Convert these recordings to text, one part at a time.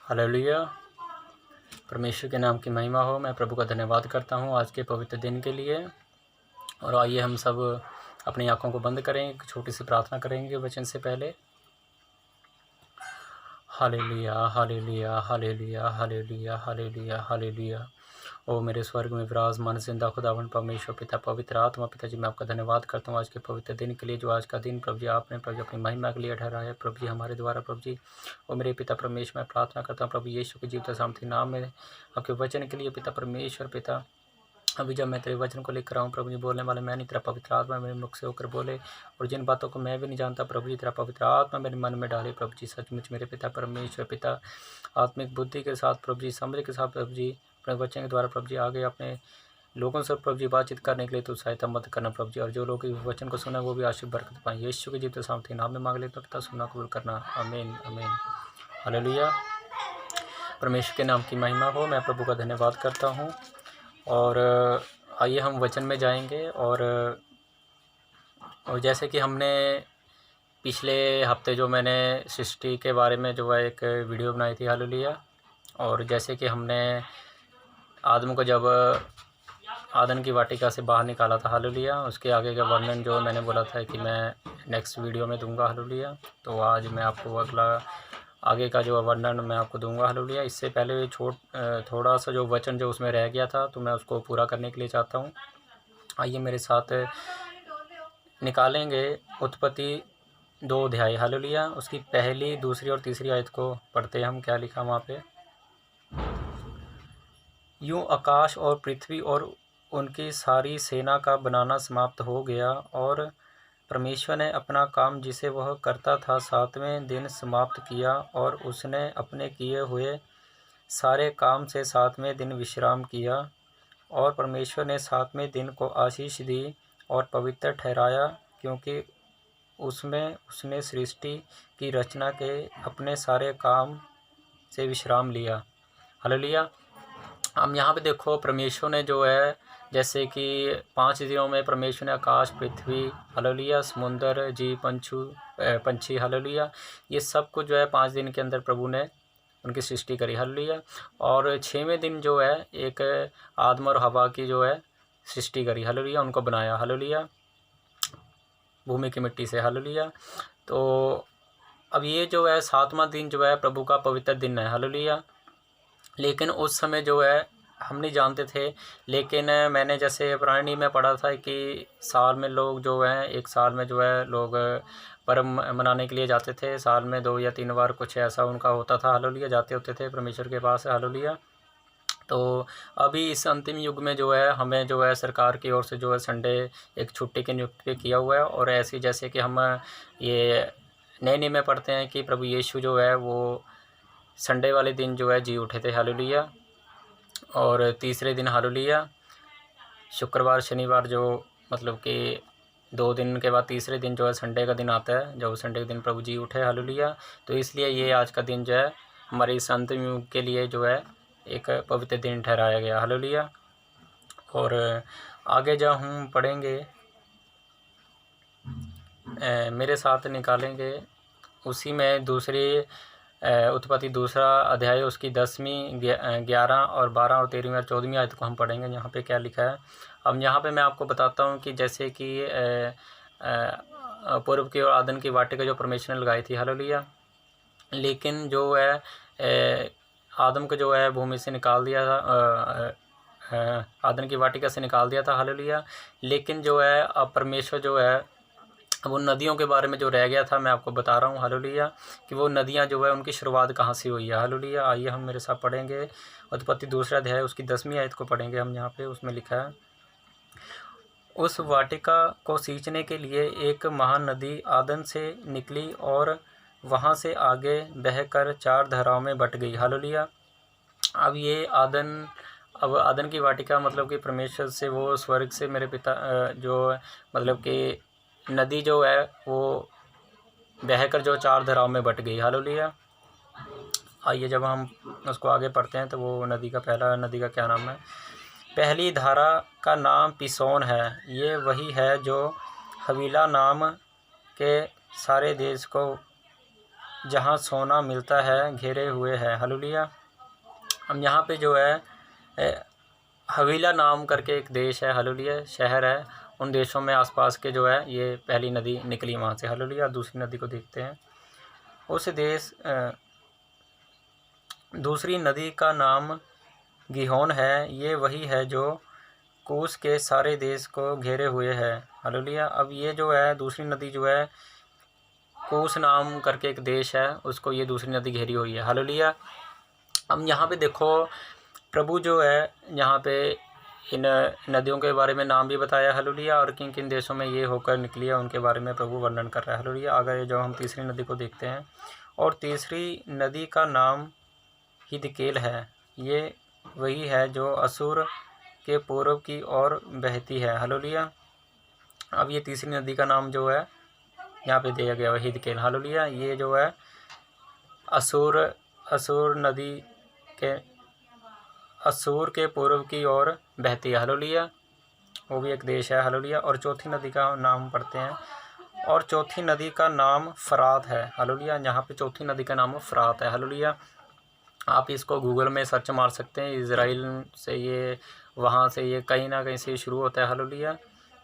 Hallelujah. परमेश्वर के नाम की महिमा हो। मैं प्रभु का धन्यवाद करता हूँ आज के पवित्र दिन के लिए। और आइए हम सब अपनी आंखों को बंद करें, एक छोटी सी प्रार्थना करेंगे वचन से पहले। Hallelujah, hallelujah, hallelujah, hallelujah, hallelujah, hallelujah. ओ मेरे स्वर्ग में विराजमान जिंदा खुदावन परमेश्वर पिता पवित्र आत्मा पिताजी, मैं आपका धन्यवाद करता हूँ आज के पवित्र दिन के लिए, जो आज का दिन प्रभु जी आपने प्रभु जी अपनी महिमा के लिए ठहराया है प्रभु जी हमारे द्वारा। प्रभु जी ओ मेरे पिता परमेश्वर, मैं प्रार्थना करता हूँ प्रभु यीशु के जीवित सामर्थी नाम में आपके वचन के लिए पिता परमेश्वर। पिता अभी जब मैं तेरे वचन को लेकर आऊँ प्रभु जी, बोलने वाले मैं नहीं, तेरा पवित्र आत्मा मेरे मुख से होकर बोले। और जिन बातों को मैं भी नहीं जानता प्रभु जी, तेरा पवित्र आत्मा मेरे मन में डाले प्रभु जी। सचमुच मेरे पिता परमेश्वर पिता, आत्मिक बुद्धि के साथ प्रभु जी, समझ के साथ प्रभु जी, अपने वचन के द्वारा प्रभु जी आगे अपने लोगों से प्रभु जी बातचीत करने के लिए तो सहायता मत करना प्रभु जी। और जो लोग इस वचन को सुना वो भी आशीष बरकत पाएं। यीशु के जीवित सामर्थी नाम में मांग लेते पिता, सुनना कबूल करना। आमीन, आमीन, हालेलुया। परमेश्वर के नाम की महिमा हो। मैं प्रभु का धन्यवाद करता हूँ। और आइए हम वचन में जाएंगे। और जैसे कि हमने पिछले हफ्ते जो मैंने सृष्टि के बारे में जो है एक वीडियो बनाई थी, हालेलुया। और जैसे कि हमने आदम को जब आदन की वाटिका से बाहर निकाला था, हालेलुया, उसके आगे का वर्णन जो मैंने बोला था कि मैं नेक्स्ट वीडियो में दूंगा, हालेलुया। तो आज मैं आपको अगला आगे का जो वर्णन मैं आपको दूंगा, हालेलुया। इससे पहले थोड़ा सा जो वचन जो उसमें रह गया था तो मैं उसको पूरा करने के लिए चाहता हूँ। आइए मेरे साथ निकालेंगे उत्पत्ति 2 अध्याय, हालेलुया। उसकी पहली, दूसरी और तीसरी आयत को पढ़ते हैं हम। क्या लिखा वहाँ पे? यूं आकाश और पृथ्वी और उनकी सारी सेना का बनाना समाप्त हो गया, और परमेश्वर ने अपना काम जिसे वह करता था 7वें दिन समाप्त किया। और उसने अपने किए हुए सारे काम से 7वें दिन विश्राम किया। और परमेश्वर ने 7वें दिन को आशीष दी और पवित्र ठहराया, क्योंकि उसमें उसने सृष्टि की रचना के अपने सारे काम से विश्राम लिया, हालेलुया। हम यहाँ पे देखो परमेश्वर ने जो है, जैसे कि 5 दिनों में परमेश्वर ने आकाश, पृथ्वी, हालेलुया, समुंदर, जीव, पंछी, हालेलुया, ये सब कुछ जो है 5 दिन के अंदर प्रभु ने उनकी सृष्टि करी, हालेलुया। और 6वें दिन जो है एक आदम और हवा की जो है सृष्टि करी, हालेलुया, उनको बनाया, हालेलुया, भूमि की मिट्टी से, हालेलुया। तो अब ये जो है 7वां दिन जो है प्रभु का पवित्र दिन है, हालेलुया। लेकिन उस समय जो है हम नहीं जानते थे, लेकिन मैंने जैसे पुराने नियम में पढ़ा था कि साल में लोग जो हैं, एक साल में जो है लोग पर्व मनाने के लिए जाते थे। साल में 2 या 3 बार कुछ ऐसा उनका होता था, हालेलुया, जाते होते थे परमेश्वर के पास, हालेलुया। तो अभी इस अंतिम युग में जो है हमें जो है सरकार की ओर से जो है संडे एक छुट्टी की नियुक्ति पे किया हुआ है। और ऐसे जैसे कि हम ये नए नियम में पढ़ते हैं कि प्रभु यीशु जो है वो संडे वाले दिन जो है जी उठे थे, हालेलुया। और तीसरे दिन, हालेलुया, शुक्रवार शनिवार जो मतलब कि 2 दिन के बाद तीसरे दिन जो है संडे का दिन आता है, जब संडे के दिन प्रभु जी उठे, हालेलुया। तो इसलिए ये आज का दिन जो है हमारे इस अंतिम युग के लिए जो है एक पवित्र दिन ठहराया गया, हालेलुया। और आगे जब हम पढ़ेंगे, मेरे साथ निकालेंगे उसी में दूसरी उत्पत्ति 2 अध्याय, उसकी 10वीं, 11 और 12 और 13वीं और 14वीं आयत को हम पढ़ेंगे। यहाँ पे क्या लिखा है? अब यहाँ पे मैं आपको बताता हूँ कि जैसे कि पूर्व की ओर आदन की वाटिका जो परमेश्वर ने लगाई थी, हालेलुया, लेकिन जो है आदम को जो है भूमि से निकाल दिया था, आदन की वाटिका से निकाल दिया था, हालेलुया। लेकिन जो है अब परमेश्वर जो है वो नदियों के बारे में जो रह गया था, मैं आपको बता रहा हूँ, हालेलुया, कि वो नदियाँ जो है उनकी शुरुआत कहाँ से हुई है, हालेलुया। आइए हम मेरे साथ पढ़ेंगे उत्पत्ति 2 अध्याय, उसकी 10वीं आयत को पढ़ेंगे हम। यहाँ पे उसमें लिखा है, उस वाटिका को सींचने के लिए एक महान नदी आदन से निकली और वहाँ से आगे बहकर 4 धाराओं में बट गई, हालेलुया। अब ये आदन की वाटिका मतलब कि परमेश्वर से, वो स्वर्ग से मेरे पिता जो मतलब कि नदी जो है वो बहकर जो 4 धाराओं में बट गई, हालेलुया। आइए जब हम उसको आगे पढ़ते हैं तो वो नदी का क्या नाम है? पहली धारा का नाम पिसोन है। ये वही है जो हवीला नाम के सारे देश को जहाँ सोना मिलता है घेरे हुए है। हालेलुया। हम यहाँ पे जो है हवीला नाम करके एक देश है, हालेलुया, शहर है। उन देशों में आसपास के जो है ये पहली नदी निकली वहाँ से, हालेलुया। दूसरी नदी को देखते हैं। उस देश दूसरी नदी का नाम गिहोन है। ये वही है जो कूश के सारे देश को घेरे हुए है, हालेलुया। अब ये जो है दूसरी नदी जो है कूश नाम करके एक देश है, उसको ये दूसरी नदी घेरी हुई है, हालेलुया। अब यहाँ पे देखो प्रभु जो है यहाँ पे इन नदियों के बारे में नाम भी बताया, हालेलुया, और किन किन देशों में ये होकर निकली है उनके बारे में प्रभु वर्णन कर रहा है, हालेलुया। आगे जो हम तीसरी नदी को देखते हैं, और तीसरी नदी का नाम हिदकेल है। ये वही है जो असुर के पूर्व की ओर बहती है, हालेलुया। अब ये तीसरी नदी का नाम जो है यहाँ पे दिया गया है हिदकेल, हालेलुया। ये जो है असुर नदी के असुर के पूर्व की ओर बहती है, हालेलुया। वो भी एक देश है, हालेलुया। और चौथी नदी का नाम पढ़ते हैं, और चौथी नदी का नाम फरात है, हालेलुया। यहाँ पे चौथी नदी का नाम फरात है, हालेलुया। आप इसको गूगल में सर्च मार सकते हैं। इज़राइल से ये वहाँ से ये कहीं ना कहीं से शुरू होता है, हालेलुया।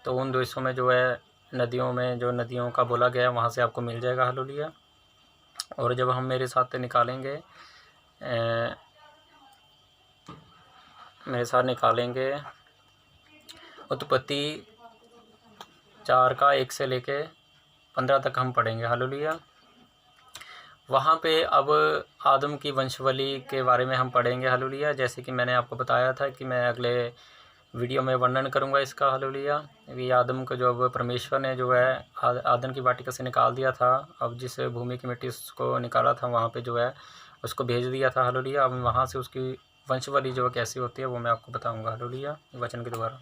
तो उन देशों में जो है नदियों में जो नदियों का बोला गया है वहाँ से आपको मिल जाएगा, हालेलुया। और जब हम मेरे साथ निकालेंगे उत्पत्ति 4 का 1 से लेके 15 तक हम पढ़ेंगे, हालेलुया। वहाँ पे अब आदम की वंशावली के बारे में हम पढ़ेंगे, हालेलुया। जैसे कि मैंने आपको बताया था कि मैं अगले वीडियो में वर्णन करूँगा इसका, हालेलुया। ये आदम को जो अब परमेश्वर ने जो है आदम की वाटिका से निकाल दिया था, अब जिस भूमि की मिट्टी उसको निकाला था वहाँ पे जो है उसको भेज दिया था, हालेलुया। अब वहाँ से उसकी वंशावली जो है कैसी होती है वो मैं आपको बताऊँगा, हालेलुया, वचन के द्वारा।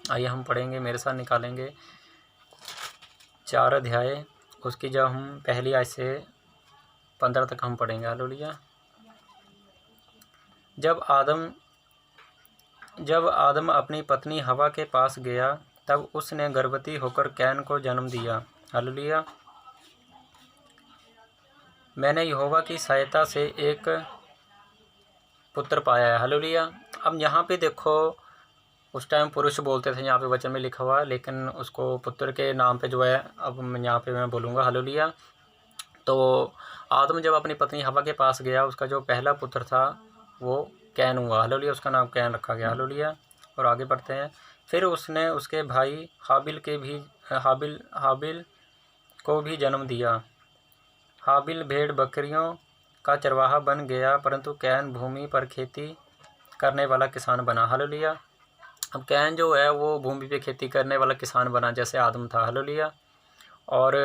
आइए हम पढ़ेंगे, मेरे साथ निकालेंगे 4 अध्याय, उसकी जब हम पहली आयत से 15 तक हम पढ़ेंगे, हालेलुया। जब आदम अपनी पत्नी हवा के पास गया तब उसने गर्भवती होकर कैन को जन्म दिया, हालेलुया। मैंने यहोवा की सहायता से एक पुत्र पाया है, हालेलुया। अब यहाँ पे देखो उस टाइम पुरुष बोलते थे, यहाँ पे वचन में लिखा हुआ है, लेकिन उसको पुत्र के नाम पे जो है अब यहाँ पे मैं बोलूँगा, हालेलुया। तो आदम जब अपनी पत्नी हवा के पास गया, उसका जो पहला पुत्र था वो कैन हुआ, हालेलुया। उसका नाम कैन रखा गया, हालेलुया। और आगे बढ़ते हैं। फिर उसने उसके भाई हाबिल को भी जन्म दिया। हाबिल भेड़ बकरियों का चरवाहा बन गया, परंतु कैन भूमि पर खेती करने वाला किसान बना, हालेलुया। अब कैन जो है वो भूमि पे खेती करने वाला किसान बना जैसे आदम था, हालेलुया। और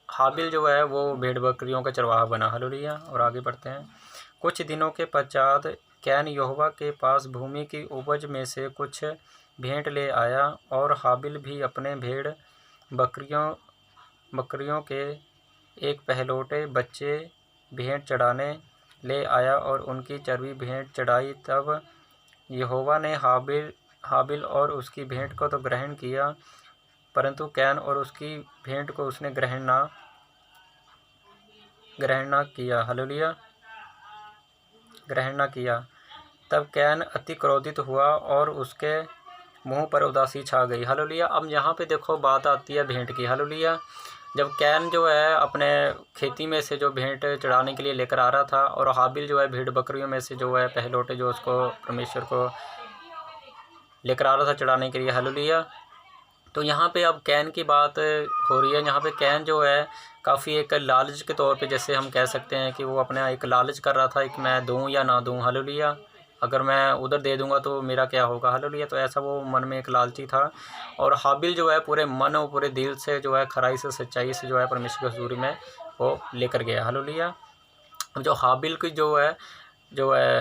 हाबिल जो है वो भेड़ बकरियों का चरवाहा बना, हालेलुया। और आगे बढ़ते हैं। कुछ दिनों के पश्चात कैन यहोवा के पास भूमि की उपज में से कुछ भेंट ले आया, और हाबिल भी अपने भेड़ बकरियों के एक पहलौठे बच्चे भेंट चढ़ाने ले आया और उनकी चर्बी भेंट चढ़ाई। तब यहोवा ने हाबिल और उसकी भेंट को तो ग्रहण किया, परंतु कैन और उसकी भेंट को उसने ग्रहण ना किया, हालेलुया, ग्रहण ना किया। तब कैन अति क्रोधित हुआ और उसके मुंह पर उदासी छा गई, हालेलुया। अब यहाँ पे देखो बात आती है भेंट की, हालेलुया। जब कैन जो है अपने खेती में से जो भेंट चढ़ाने के लिए लेकर आ रहा था, और हाबिल जो है भेड़ बकरियों में से जो है पहलौठे जो उसको परमेश्वर को लेकर आ रहा था चढ़ाने के लिए, हालेलुया। तो यहाँ पे अब कैन की बात हो रही है। यहाँ पे कैन जो है काफ़ी एक लालच के तौर पे, जैसे हम कह सकते हैं कि वो अपना एक लालच कर रहा था कि मैं दूँ या ना दूँ, हालेलुया। अगर मैं उधर दे दूँगा तो मेरा क्या होगा, हालेलुया। तो ऐसा वो मन में एक लालची था। और हाबिल जो है पूरे मन और पूरे दिल से जो है खराई से सच्चाई से जो है परमेश्वर की हज़ूरी में वो लेकर गया, हालेलुया। जो हाबिल की जो है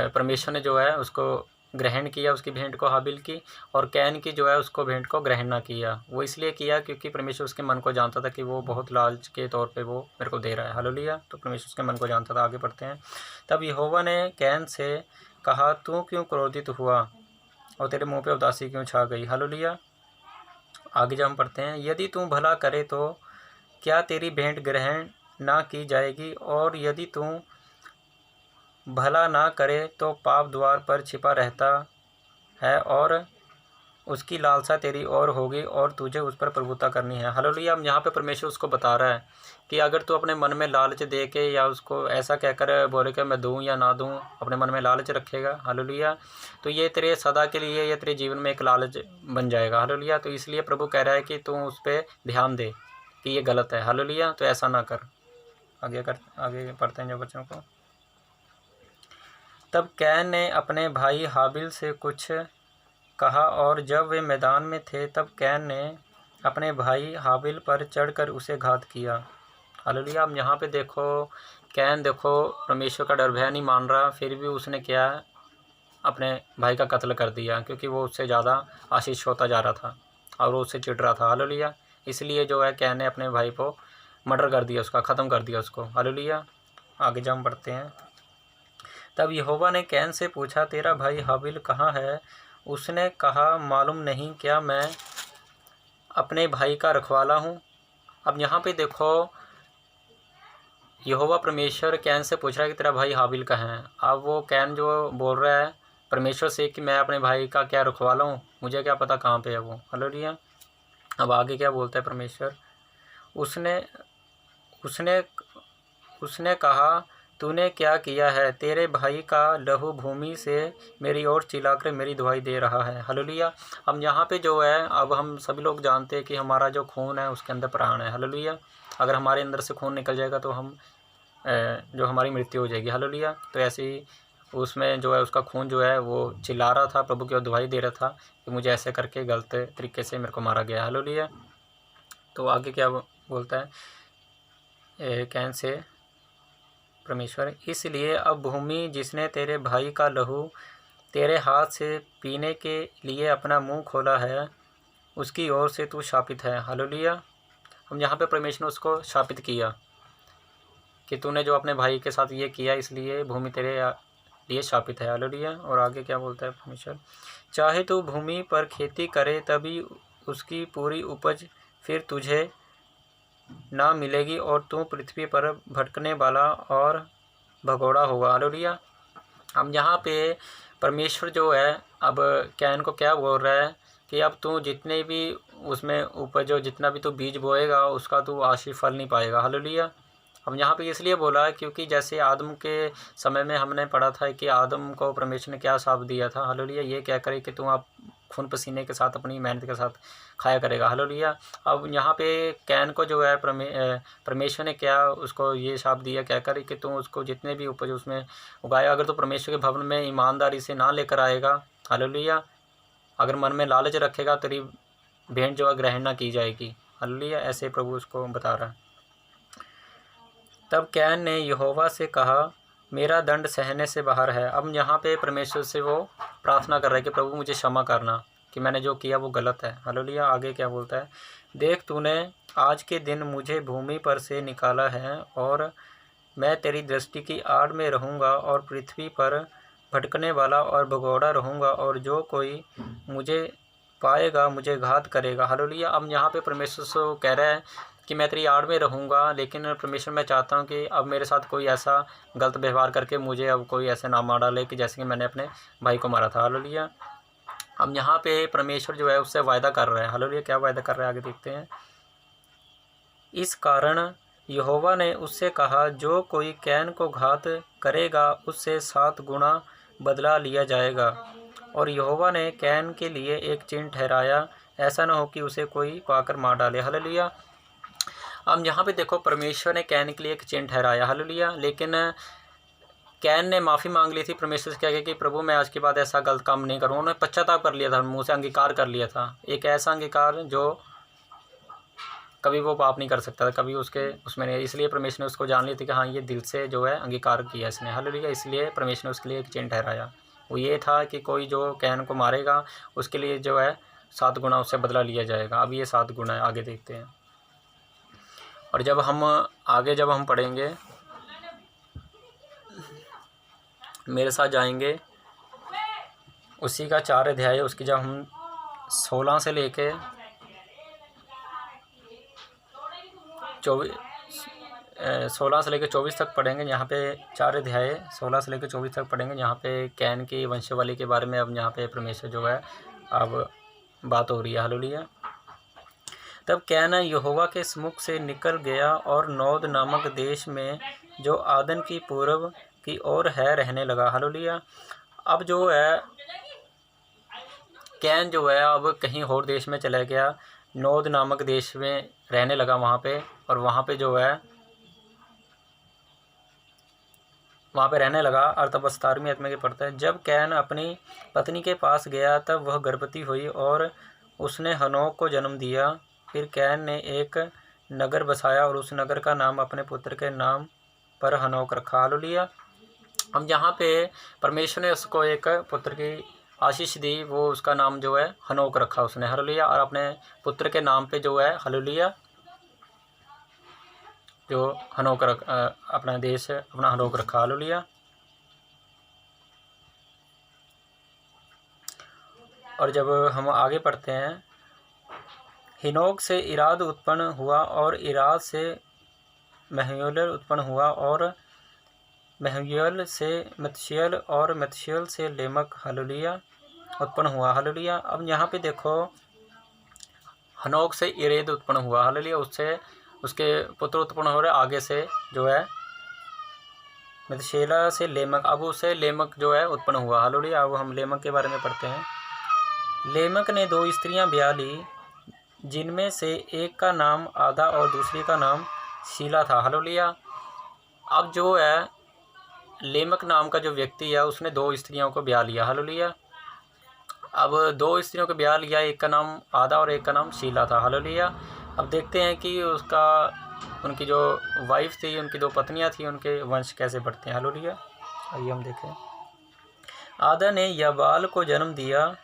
परमेश्वर ने जो है उसको ग्रहण किया, उसकी भेंट को, हाबिल की। और कैन की जो है उसको भेंट को ग्रहण ना किया। वो इसलिए किया क्योंकि परमेश्वर उसके मन को जानता था कि वो बहुत लालच के तौर पे वो मेरे को दे रहा है, हालेलुया। तो परमेश्वर उसके मन को जानता था। आगे बढ़ते हैं। तब यहोवा ने कैन से कहा, तू क्यों क्रोधित हुआ और तेरे मुँह पे उदासी क्यों छा गई, हालेलुया। आगे जब हम पढ़ते हैं, यदि तू भला करे तो क्या तेरी भेंट ग्रहण ना की जाएगी, और यदि तू भला ना करे तो पाप द्वार पर छिपा रहता है और उसकी लालसा तेरी ओर होगी और तुझे उस पर प्रभुता करनी है। हालेलुया। अब यहाँ पे परमेश्वर उसको बता रहा है कि अगर तू अपने मन में लालच दे के या उसको ऐसा कहकर बोले कि मैं दूँ या ना दूँ, अपने मन में लालच रखेगा, हालेलुया, तो ये तेरे सदा के लिए, ये तेरे जीवन में एक लालच बन जाएगा। हालेलुया। तो इसलिए प्रभु कह रहा है कि तू उस पर ध्यान दे कि ये गलत है। हालेलुया। तो ऐसा ना कर। आगे पढ़ते हैं जो बच्चों को। तब कैन ने अपने भाई हाबिल से कुछ कहा, और जब वे मैदान में थे तब कैन ने अपने भाई हाबिल पर चढ़कर उसे घात किया। हालेलुया। अब यहाँ पे देखो, कैन देखो परमेश्वर का डर भय नहीं मान रहा, फिर भी उसने क्या, अपने भाई का कत्ल कर दिया, क्योंकि वो उससे ज़्यादा आशीष होता जा रहा था और वो उससे चिढ़ रहा था। हालेलुया। इसलिए जो है कैन ने अपने भाई को मर्डर कर दिया, उसका ख़त्म कर दिया उसको। हालेलुया। आगे जब हम बढ़ते हैं, तब यहोवा ने कैन से पूछा, तेरा भाई हाबिल कहाँ है? उसने कहा, मालूम नहीं, क्या मैं अपने भाई का रखवाला हूँ? अब यहाँ पे देखो, यहोवा परमेश्वर कैन से पूछ रहा है कि तेरा भाई हाबिल कहाँ है। अब वो कैन जो बोल रहा है परमेश्वर से कि मैं अपने भाई का क्या रखवाला हूँ, मुझे क्या पता कहाँ पे है वो। हालेलुया। अब आगे क्या बोलता है परमेश्वर, उसने उसने उसने कहा, तूने क्या किया है? तेरे भाई का लहू भूमि से मेरी ओर चिल्लाकर मेरी दुहाई दे रहा है। हालेलुया। अब यहाँ पे जो है, अब हम सभी लोग जानते हैं कि हमारा जो खून है उसके अंदर प्राण है। हालेलुया। अगर हमारे अंदर से खून निकल जाएगा तो हम जो हमारी मृत्यु हो जाएगी। हालेलुया। तो ऐसे ही उसमें जो है उसका खून जो है वो चिल्ला रहा था, प्रभु की ओर दुहाई दे रहा था कि मुझे ऐसे करके गलत तरीके से मेरे को मारा गया। हालेलुया। तो आगे क्या बोलता है कैन से परमेश्वर, इसलिए अब भूमि जिसने तेरे भाई का लहू तेरे हाथ से पीने के लिए अपना मुंह खोला है, उसकी ओर से तू शापित है। हालेलुया। हम यहाँ पे परमेश्वर ने उसको शापित किया कि तूने जो अपने भाई के साथ ये किया, इसलिए भूमि तेरे लिए शापित है। हालेलुया। और आगे क्या बोलता है परमेश्वर, चाहे तू भूमि पर खेती करे तभी उसकी पूरी उपज फिर तुझे ना मिलेगी, और तू पृथ्वी पर भटकने वाला और भगोड़ा होगा। हालेलुया। अब यहाँ पे परमेश्वर जो है अब कैन को क्या बोल रहा है कि अब तू जितने भी उसमें उपज, जितना भी तू बीज बोएगा उसका तू आशीष फल नहीं पाएगा। हालेलुया। हम यहाँ पे इसलिए बोला क्योंकि जैसे आदम के समय में हमने पढ़ा था कि आदम को परमेश्वर ने क्या शाप दिया था। हालेलुया। ये क्या करे कि तू आप खून पसीने के साथ अपनी मेहनत के साथ खाया करेगा। हालेलुया। अब यहाँ पे कैन को जो है परमेश्वर ने क्या उसको ये शाप दिया, क्या करे कि तू उसको जितने भी उपज उसमें उगाया, अगर तो परमेश्वर के भवन में ईमानदारी से ना लेकर आएगा, हालेलुया, अगर मन में लालच रखेगा, तेरी भेंट जो है ग्रहण ना की जाएगी। हालेलुया। ऐसे प्रभु उसको बता रहा है। तब कैन ने यहोवा से कहा, मेरा दंड सहने से बाहर है। अब यहाँ पे परमेश्वर से वो प्रार्थना कर रहा है कि प्रभु मुझे क्षमा करना कि मैंने जो किया वो गलत है। हालेलुया। आगे क्या बोलता है, देख तूने आज के दिन मुझे भूमि पर से निकाला है, और मैं तेरी दृष्टि की आड़ में रहूँगा और पृथ्वी पर भटकने वाला और भगोड़ा रहूँगा, और जो कोई मुझे पाएगा मुझे घात करेगा। हालेलुया। अब यहाँ पे परमेश्वर से कह रहा है कि मैं तेरी आड़ में रहूँगा, लेकिन परमेश्वर मैं चाहता हूँ कि अब मेरे साथ कोई ऐसा गलत व्यवहार करके मुझे अब कोई ऐसे ना मार डाले कि जैसे कि मैंने अपने भाई को मारा था। हालेलुया। अब यहाँ पे परमेश्वर जो है उससे वायदा कर रहा है। हालेलुया। क्या वायदा कर रहा है आगे देखते हैं। इस कारण यहोवा ने उससे कहा, जो कोई कैन को घात करेगा उससे 7 गुना बदला लिया जाएगा। और यहोवा ने कैन के लिए एक चिन्ह ठहराया, ऐसा न हो कि उसे कोई पाकर मार डाले। हालेलुया। अब यहाँ पे देखो परमेश्वर ने कैन के लिए एक चिन्ह ठहराया। हालेलुया। लेकिन कैन ने माफ़ी मांग ली थी परमेश्वर से, क्या कि प्रभु मैं आज के बाद ऐसा गलत काम नहीं करूँगा। उन्होंने पश्चाताप कर लिया था, मुँह से अंगीकार कर लिया था, एक ऐसा अंगीकार जो कभी वो पाप नहीं कर सकता था, कभी उसके उसमें नहीं। इसलिए परमेश्वर ने उसको जान ली थी कि हाँ ये दिल से जो है अंगीकार किया इसने। हालेलुया। इसलिए परमेश्वर ने उसके लिए एक चिन्ह ठहराया, वो ये था कि कोई जो कैन को मारेगा उसके लिए जो है 7 गुना उससे बदला लिया जाएगा। अब ये 7 गुना है, आगे देखते हैं। और जब हम पढ़ेंगे, मेरे साथ जाएंगे उसी का 4 अध्याय, उसकी जब हम 16 से लेके 16 से लेकर 24 तक पढ़ेंगे। यहाँ पे 4 अध्याय 16 से लेकर 24 तक पढ़ेंगे। यहाँ पे कैन की वंशावली के बारे में अब यहाँ पे परमेश्वर जो है अब बात हो रही है। हालेलुया। तब कैन यहोवा के सम्मुख से निकल गया और नोद नामक देश में जो आदन की पूर्व की ओर है रहने लगा। हालेलुया। अब जो है कैन जो है अब कहीं और देश में चला गया, नोद नामक देश में रहने लगा वहाँ पे, और वहाँ पे जो है वहाँ पे रहने लगा। और तब 17वीं आत्मा के पढ़ता है, जब कैन अपनी पत्नी के पास गया तब वह गर्भवती हुई और उसने हनोक को जन्म दिया। फिर कैन ने एक नगर बसाया और उस नगर का नाम अपने पुत्र के नाम पर हनोक रखा। हालेलुया। अब यहाँ पे परमेश्वर ने उसको एक पुत्र की आशीष दी, वो उसका नाम जो है हनोक रखा उसने। हालेलुया। और अपने पुत्र के नाम पे जो है हालेलुया जो हनोक अपना देश अपना हनोक रखा। हालेलुया। और जब हम आगे पढ़ते हैं, हिनोक से इराद उत्पन्न हुआ और इराद से महयूल उत्पन्न हुआ और महयूल से मतशियल और मतशियल से लेमक हालेलुया उत्पन्न हुआ। हालेलुया। अब यहाँ पे देखो, हनोक से इरेद उत्पन्न हुआ। हालेलुया। उससे उसके पुत्र उत्पन्न हो रहे, आगे से जो है मतशेला से लेमक, अब उससे लेमक जो है उत्पन्न हुआ। हालेलुया। अब हम लेमक के बारे में पढ़ते हैं। लेमक ने 2 स्त्रियां ब्याह ली, जिनमें से एक का नाम आदा और दूसरी का नाम शीला था। हालेलुया। अब जो है लेमक नाम का जो व्यक्ति है उसने 2 स्त्रियों को ब्याह लिया। हालेलुया। अब 2 स्त्रियों को ब्याह लिया, एक का नाम आदा और एक का नाम शीला था। हालेलुया। अब देखते हैं कि उनकी जो वाइफ थी, उनकी 2 पत्नियां थी, उनके वंश कैसे बढ़ते हैं। हालेलुया। आइए हम देखें। आदा ने याबाल को जन्म दिया,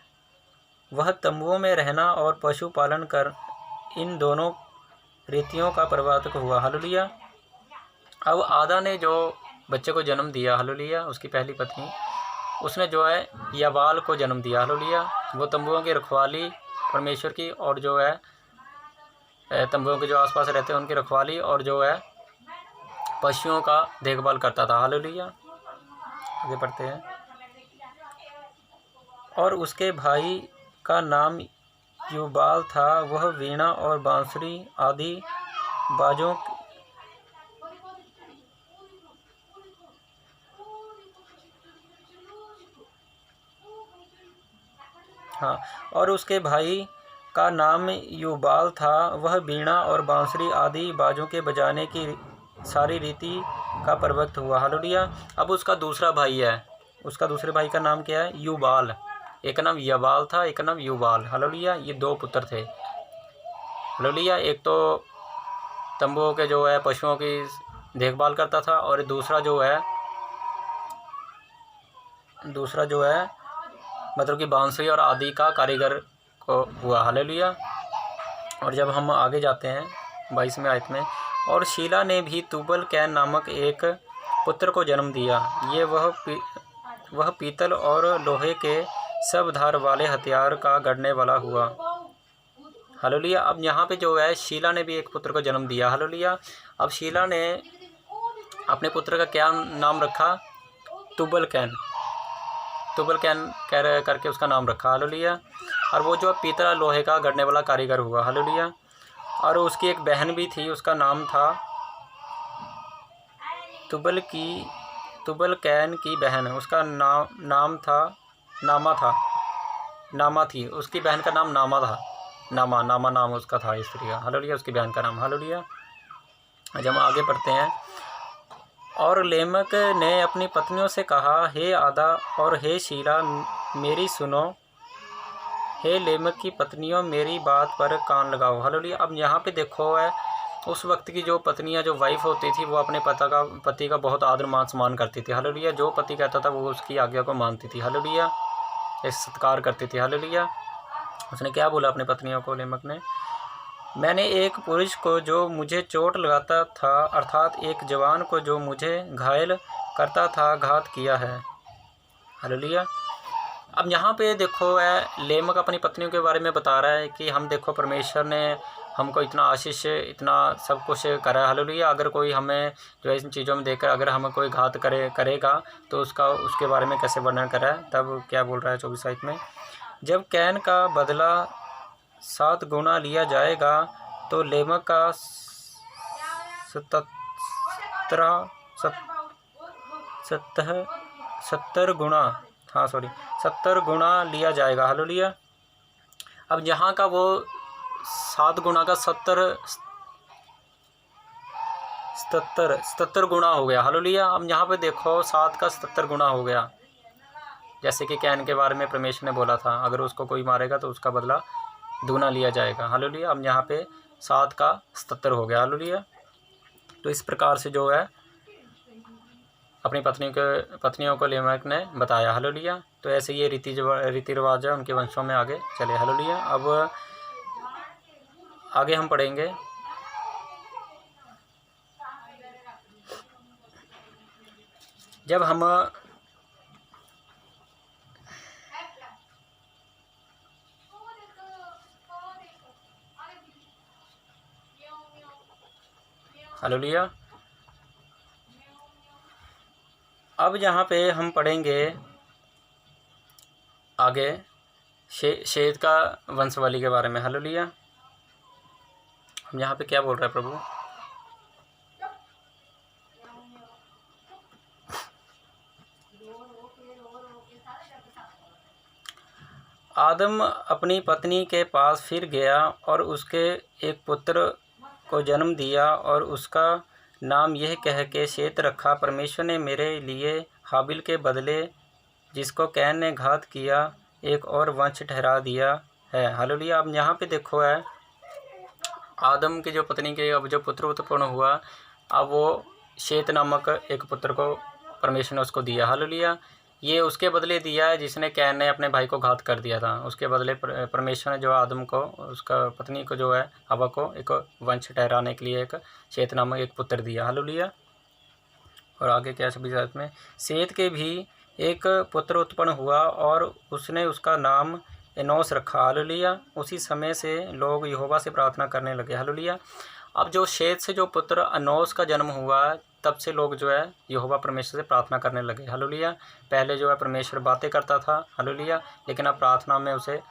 वह तंबुओं में रहना और पशुपालन कर इन दोनों रीतियों का प्रवर्तक हुआ। हालेलुया। अब आदा ने जो बच्चे को जन्म दिया, हालेलुया, उसकी पहली पत्नी, उसने जो है याबाल को जन्म दिया। हालेलुया। वो तंबुओं की रखवाली परमेश्वर की, और जो है तंबुओं के जो आसपास रहते हैं उनकी रखवाली, और जो है पशुओं का देखभाल करता था। हालेलुया। आगे पढ़ते हैं। और उसके भाई का नाम युबाल था, वह वीणा और बांसुरी आदि बाजों और उसके भाई का नाम युबाल था, वह वीणा और बांसुरी आदि बाजों के बजाने की सारी रीति का प्रवक्त हुआ। हालेलुया। अब उसका दूसरा भाई है, उसका दूसरे भाई का नाम क्या है? युबाल। एक का नाम यबाल था, एक का नाम युबाल। हालेलुया। ये 2 पुत्र थे। हालेलुया। एक तो तंबुओं के जो है पशुओं की देखभाल करता था, और दूसरा जो है मतलब कि बांसुरी और आदि का कारीगर को हुआ। हालेलुया। और जब हम आगे जाते हैं 22वें आयत में, और शीला ने भी तुबल कैन नामक एक पुत्र को जन्म दिया। ये वह पीतल और लोहे के सब धार वाले हथियार का गढ़ने वाला हुआ। हालेलुया। अब यहाँ पे जो है शीला ने भी एक पुत्र को जन्म दिया। हालेलुया। अब शीला ने अपने पुत्र का क्या नाम रखा? तुबल कैन करके उसका नाम रखा। हालेलुया। और वो जो पीतल लोहे का गढ़ने वाला कारीगर हुआ। हालेलुया। और उसकी एक बहन भी थी, उसका नाम था तुबल कैन की बहन, उसका नाम था नामा थी। उसकी बहन का नाम नामा था। नामा नाम उसका था स्त्री का। हालेलुया। उसकी बहन का नाम। हालेलुया। आज हम आगे पढ़ते हैं। और लेमक ने अपनी पत्नियों से कहा, हे आदा और हे शीला मेरी सुनो, हे लेमक की पत्नियों मेरी बात पर कान लगाओ। हालेलुया। अब यहाँ पे देखो है उस वक्त की जो पत्नियाँ जो वाइफ होती थी वो अपने पति का बहुत आदर मान सम्मान करती थी। हालेलुया। जो पति कहता था वो उसकी आज्ञा को मानती थी। हालेलुया। सत्कार करती थी। हालेलुया। उसने क्या बोला अपनी पत्नियों को? लेमक ने, मैंने एक पुरुष को जो मुझे चोट लगाता था, अर्थात एक जवान को जो मुझे घायल करता था, घात किया है। हालेलुया। अब यहाँ पे देखो है लेमक अपनी पत्नियों के बारे में बता रहा है कि हम देखो परमेश्वर ने हमको इतना आशीष, इतना सब कुछ करा है। हालेलुया। अगर कोई हमें जो है इन चीज़ों में देखकर अगर हमें कोई घात करेगा तो उसके बारे में कैसे वर्णन करा है। तब क्या बोल रहा है 24 आयत में, जब कैन का बदला 7 गुना लिया जाएगा तो लेमक का 70 गुना 70 गुना लिया जाएगा। हालेलुया। अब यहाँ का वो 7 गुना का 77 गुना हो गया। हालेलुया। अब यहाँ पे देखो 7 का 77 गुना हो गया, जैसे कि कैन के बारे में परमेश्वर ने बोला था, अगर उसको कोई मारेगा तो उसका बदला दूना लिया जाएगा। हालेलुया। अब यहाँ पे 7 का 77 हो गया। हालेलुया। तो इस प्रकार से जो है अपनी पत्नियों को लेमेक ने बताया। हालेलुया। तो ऐसे ये रीति रिवाज है उनके वंशों में आगे चले। हालेलुया। अब आगे हम पढ़ेंगे जब हम हालेलुया। अब यहाँ पे हम पढ़ेंगे आगे शेत का वंशवाली के बारे में। हालेलुया। हम यहाँ पे क्या बोल रहा है प्रभु, आदम अपनी पत्नी के पास फिर गया और उसके एक पुत्र को जन्म दिया और उसका नाम यह कह के शेत रखा, परमेश्वर ने मेरे लिए हाबिल के बदले जिसको कैन ने घात किया एक और वंश ठहरा दिया है। हालेलुया। अब यहाँ पे देखो है आदम की जो पत्नी के अब जो पुत्र उत्पन्न हुआ, अब वो शेत नामक एक पुत्र को परमेश्वर ने उसको दिया। हालेलुया। ये उसके बदले दिया है जिसने कैन ने अपने भाई को घात कर दिया था। उसके बदले परमेश्वर ने जो आदम को, उसका पत्नी को जो है हवा को एक वंश ठहराने के लिए एक शेत नामक एक पुत्र दिया। हालेलुया। और आगे क्या 26 आयत में, शेत के भी एक पुत्र उत्पन्न हुआ और उसने उसका नाम एनोस रखा। हालेलुया। उसी समय से लोग यहोवा से प्रार्थना करने लगे। हालेलुया। अब जो शेत से जो पुत्र एनोस का जन्म हुआ, तब से लोग जो है यहोवा परमेश्वर से प्रार्थना करने लगे। हालेलुया। पहले जो है परमेश्वर बातें करता था। हालेलुया। लेकिन अब प्रार्थना में उसे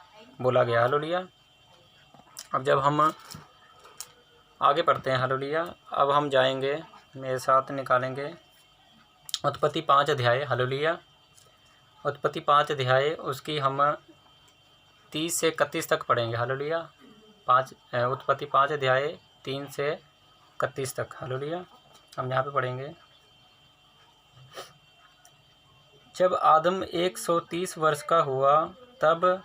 बोला गया। हालेलुया। अब जब हम आगे पढ़ते हैं, हालेलुया, अब हम जाएंगे, मेरे साथ निकालेंगे उत्पत्ति 5 अध्याय। हालेलुया। उत्पत्ति 5 अध्याय उसकी हम 30 से 31 तक पढ़ेंगे। हालेलुया। उत्पत्ति 5 अध्याय 3 से 31 तक। हालेलुया। हम यहाँ पे पढ़ेंगे, जब आदम 130 वर्ष का हुआ तब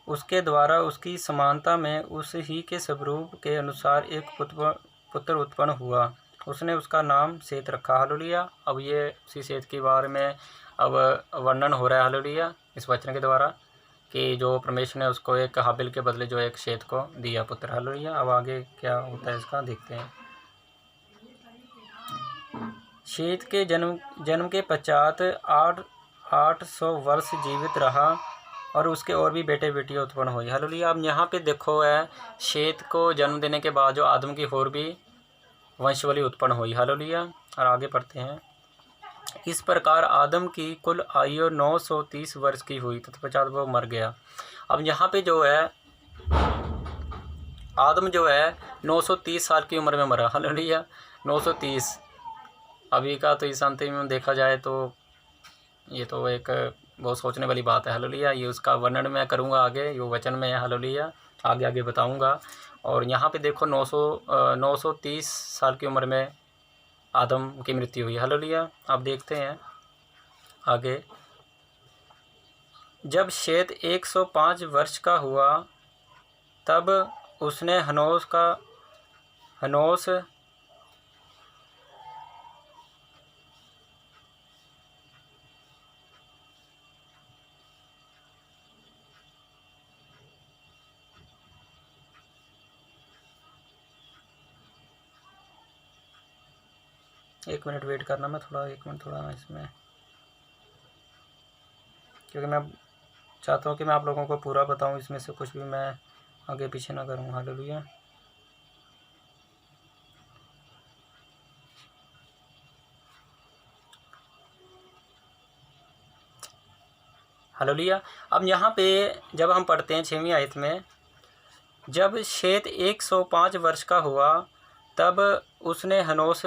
उसके द्वारा उसकी समानता में उस ही के स्वरूप के अनुसार एक पुत्र उत्पन्न हुआ, उसने उसका नाम शेत रखा। हालेलुया। अब ये उसी शेत के बारे में अब वर्णन हो रहा है। हालेलुया। इस वचन के द्वारा कि जो परमेश्वर ने उसको एक हाबिल के बदले जो एक शेत को दिया पुत्र। हालेलुया। अब आगे क्या होता है इसका देखते हैं। शेत के जन्म के पश्चात 800 वर्ष जीवित रहा और उसके और भी बेटे बेटियां उत्पन्न हुई। हालेलुया। अब यहाँ पे देखो है शेत को जन्म देने के बाद जो आदम की और भी वंशवाली उत्पन्न हुई। हालेलुया। और आगे पढ़ते हैं, इस प्रकार आदम की कुल आयु 930 वर्ष की हुई, तत्पश्चात वो मर गया। अब यहाँ पे जो है आदम जो है 930 साल की उम्र में मरा। हालेलुया। 930 अभी का तो इस अंतिम में देखा जाए तो ये तो एक बहुत सोचने वाली बात है। हालेलुया। ये उसका वर्णन मैं करूँगा आगे, ये वचन में है। हालेलुया। आगे बताऊँगा। और यहाँ पे देखो 930 साल की उम्र में आदम की मृत्यु हुई। हालेलुया। अब देखते हैं आगे, जब शेत 105 वर्ष का हुआ तब उसने हनोस एक मिनट वेट करना, मैं एक मिनट थोड़ा इसमें, क्योंकि मैं चाहता हूँ कि मैं आप लोगों को पूरा बताऊँ, इसमें से कुछ भी मैं आगे पीछे ना करूँ। हालेलुया। हालेलुया। अब यहाँ पे जब हम पढ़ते हैं 6वीं आयत में, जब शेत 105 वर्ष का हुआ तब उसने हनोस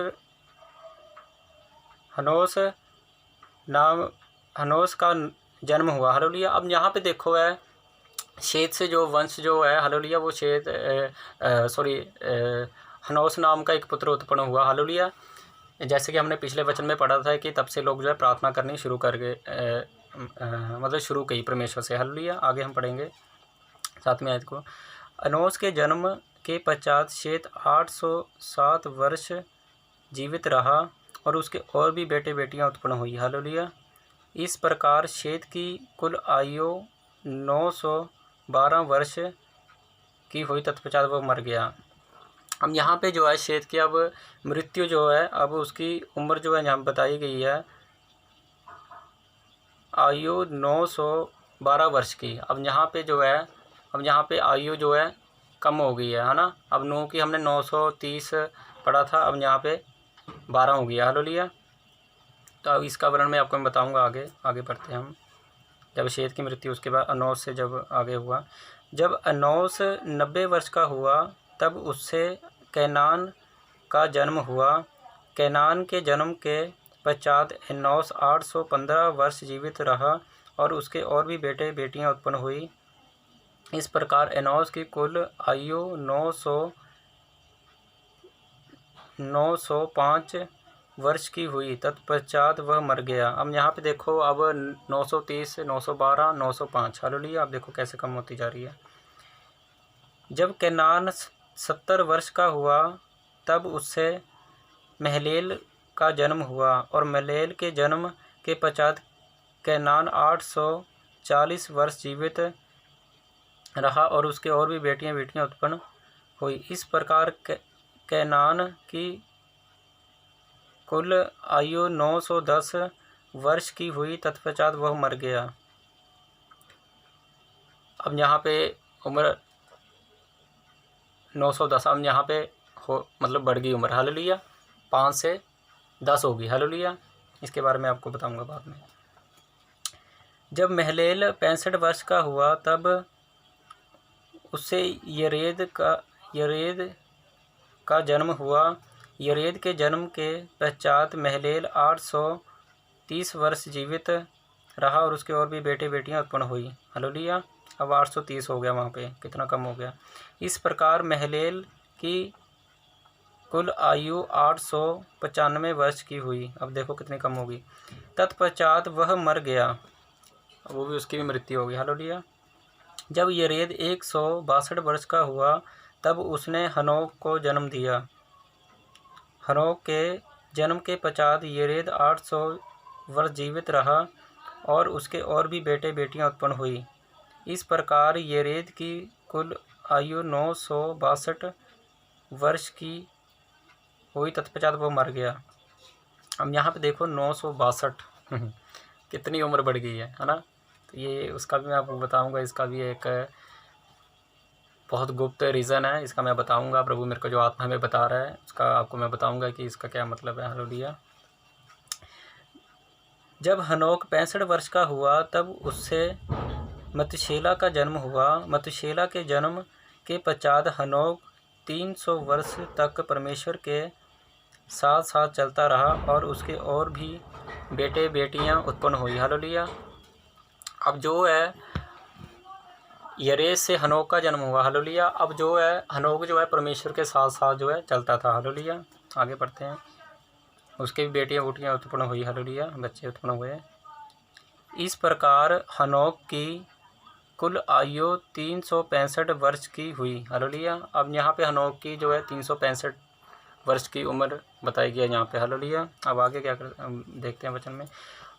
का जन्म हुआ। हालेलुया। अब यहाँ पे देखो है, शेत से जो वंश जो है, हालेलुया, वो हनोस नाम का एक पुत्र उत्पन्न हुआ। हालेलुया। जैसे कि हमने पिछले वचन में पढ़ा था कि तब से लोग जो है प्रार्थना करनी शुरू कर गए, मतलब शुरू की परमेश्वर से। हालेलुया। आगे हम पढ़ेंगे 7वीं आयत को। अनोस के जन्म के पश्चात शेत 807 वर्ष जीवित रहा और उसके और भी बेटे बेटियां उत्पन्न हुई। हालेलुया। इस प्रकार शेत की कुल आयु 912 वर्ष की हुई, तत्पश्चात वह मर गया। अब यहाँ पे जो है शेत की अब मृत्यु जो है, अब उसकी उम्र जो है यहाँ बताई गई है आयु 912 वर्ष की। अब यहाँ पे जो है, अब यहाँ पे आयु जो है कम हो गई है ना। अब नूह की हमने 930 पढ़ा था, अब यहाँ पे 12 हो गया। हालेलुया। तो अब इसका वर्णन मैं आपको बताऊंगा आगे पढ़ते हैं हम। जब शेत की मृत्यु, उसके बाद अनोस से जब आगे हुआ, जब अनोस 90 वर्ष का हुआ तब उससे कैनान का जन्म हुआ। कैनान के जन्म के पश्चात एनोस 815 वर्ष जीवित रहा और उसके और भी बेटे बेटियां उत्पन्न हुई। इस प्रकार एनोस की कुल आयु 905 वर्ष की हुई, तत्पश्चात वह मर गया। अब यहाँ पे देखो, अब 930, 912, 905। हालेलुया। आप देखो कैसे कम होती जा रही है। जब कैनान 70 वर्ष का हुआ तब उससे महलेल का जन्म हुआ और महलेल के जन्म के पश्चात कैनान 840 वर्ष जीवित रहा और उसके और भी बेटियां उत्पन्न हुई। इस प्रकार कैनान की कुल आयु 910 वर्ष की हुई, तत्पश्चात वह मर गया। अब यहाँ पे उम्र 910, अब यहाँ पे मतलब बढ़ गई उम्र। हालेलुया। 5 से 10 होगी। हालेलुया। इसके बारे में आपको बताऊंगा बाद में। जब महलेल 65 वर्ष का हुआ तब उससे यरेद का जन्म हुआ। यरेद के जन्म के पश्चात महलेल 830 वर्ष जीवित रहा और उसके और भी बेटे बेटियां उत्पन्न हुई। हालेलुया। अब 830 हो गया, वहाँ पे कितना कम हो गया। इस प्रकार महलेल की कुल आयु 895 वर्ष की हुई। अब देखो कितनी कम होगी। तत्पश्चात वह मर गया, वो भी उसकी भी मृत्यु होगी। हालेलुया। जब यरेद 162 वर्ष का हुआ तब उसने हनोक को जन्म दिया। हनोक के जन्म के पश्चात यरेद 800 वर्ष जीवित रहा और उसके और भी बेटे बेटियां उत्पन्न हुई। इस प्रकार यरेद की कुल आयु 962 वर्ष की हुई, तत्पश्चात वो मर गया। अब यहाँ पे देखो 962 कितनी उम्र बढ़ गई है ना। तो ये उसका भी मैं आपको बताऊंगा। इसका भी एक बहुत गुप्त रीज़न है, इसका मैं बताऊंगा। प्रभु मेरे को जो आत्मा में बता रहा है उसका आपको मैं बताऊंगा कि इसका क्या मतलब है। हालेलुया। जब हनोक 65 वर्ष का हुआ तब उससे मतशेला का जन्म हुआ। मतशेला के जन्म के पश्चात हनोक 300 वर्ष तक परमेश्वर के साथ साथ चलता रहा और उसके और भी बेटे बेटियां उत्पन्न हुई। हालेलुया। अब जो है यरेद से हनोक का जन्म हुआ। हालेलुया। अब जो है हनोक जो है परमेश्वर के साथ साथ जो है चलता था। हालेलुया। आगे पढ़ते हैं। उसके भी बेटियां बूटियाँ उत्पन्न हुई। हालेलुया। बच्चे उत्पन्न हुए। इस प्रकार हनोक की कुल आयु 365 वर्ष की हुई। हालेलुया। अब यहाँ पे हनोक की जो है 365 वर्ष की उम्र बताई गई है यहाँ पे। हालेलुया। अब आगे क्या देखते हैं वचन में।